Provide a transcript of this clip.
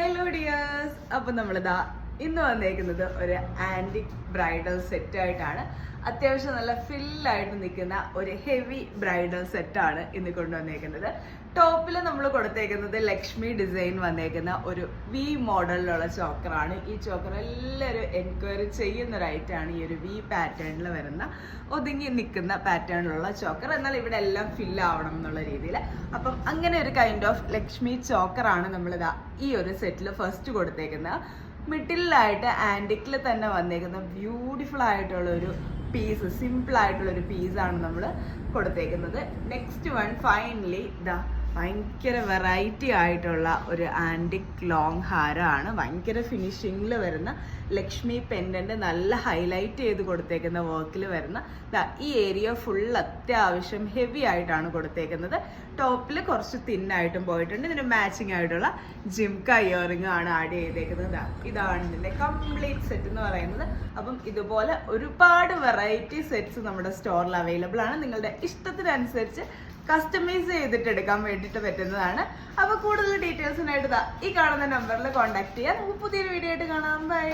Hello dears. അപ്പം നമ്മളിതാ ഇന്ന് വന്നേക്കുന്നത് ഒരു ആൻറ്റിക് ബ്രൈഡൽ സെറ്റായിട്ടാണ്. അത്യാവശ്യം നല്ല ഫില്ലായിട്ട് നിൽക്കുന്ന ഒരു ഹെവി ബ്രൈഡൽ സെറ്റാണ് ഇന്ന് കൊണ്ടുവന്നേക്കുന്നത്. ടോപ്പിൽ നമ്മൾ കൊടുത്തേക്കുന്നത് ലക്ഷ്മി ഡിസൈൻ വന്നേക്കുന്ന ഒരു വി മോഡലിലുള്ള ചോക്കറാണ്. ഈ ചോക്കർ എല്ലാവരും എൻക്വയറി ചെയ്യുന്ന ഒരു ഐറ്റമാണ്. ഈ ഒരു വി പാറ്റേണിൽ വരുന്ന ഒതുങ്ങി നിൽക്കുന്ന പാറ്റേണിലുള്ള ചോക്കർ, എന്നാൽ ഇവിടെ എല്ലാം ഫില്ലാവണം എന്നുള്ള രീതിയിൽ. അപ്പം അങ്ങനെ ഒരു കൈൻഡ് ഓഫ് ലക്ഷ്മി ചോക്കറാണ് നമ്മളിതാ ഈ ഒരു സെറ്റിൽ ഫസ്റ്റ് കൊടുത്തേക്കുന്നത്. മിഡിലായിട്ട് ആൻറ്റിക്കിൽ തന്നെ വന്നേക്കുന്ന ബ്യൂട്ടിഫുൾ ആയിട്ടുള്ള ഒരു പീസ്, സിമ്പിൾ ആയിട്ടുള്ള ഒരു പീസാണ് നമ്മൾ കൊടുത്തേക്കുന്നത്. നെക്സ്റ്റ് വൺ ഫൈനലി ഇതാ ഭയങ്കര വെറൈറ്റി ആയിട്ടുള്ള ഒരു ആൻറ്റിക് ലോങ് ഹാരമാണ്. ഭയങ്കര ഫിനിഷിങ്ങിൽ വരുന്ന ലക്ഷ്മി പെൻഡന്റ് നല്ല ഹൈലൈറ്റ് ചെയ്ത് കൊടുത്തേക്കുന്ന വർക്കിൽ വരുന്ന ഈ ഏരിയ ഫുൾ അത്യാവശ്യം ഹെവി ആയിട്ടാണ് കൊടുത്തേക്കുന്നത്. ടോപ്പിൽ കുറച്ച് തിന്നായിട്ടും പോയിട്ടുണ്ട്. ഇതിന് മാച്ചിങ് ആയിട്ടുള്ള ജിംക ഇയറിംഗ് ആണ് ആഡ് ചെയ്തേക്കുന്നത്. ഇതാണ് ഇതിൻ്റെ കംപ്ലീറ്റ് സെറ്റ് എന്ന് പറയുന്നത്. അപ്പം ഇതുപോലെ ഒരുപാട് വെറൈറ്റി സെറ്റ്സ് നമ്മുടെ സ്റ്റോറിൽ അവൈലബിൾ ആണ്. നിങ്ങളുടെ ഇഷ്ടത്തിനനുസരിച്ച് കസ്റ്റമൈസ് ചെയ്തിട്ട് എടുക്കാൻ വേണ്ടിയിട്ട് പറ്റുന്നതാണ്. അപ്പോൾ കൂടുതൽ ഡീറ്റെയിൽസിനായിട്ട് ഈ കാണുന്ന നമ്പറിൽ കോൺടാക്ട് ചെയ്യാം. നമുക്ക് പുതിയൊരു വീഡിയോ ആയിട്ട് കാണാം. ബൈ.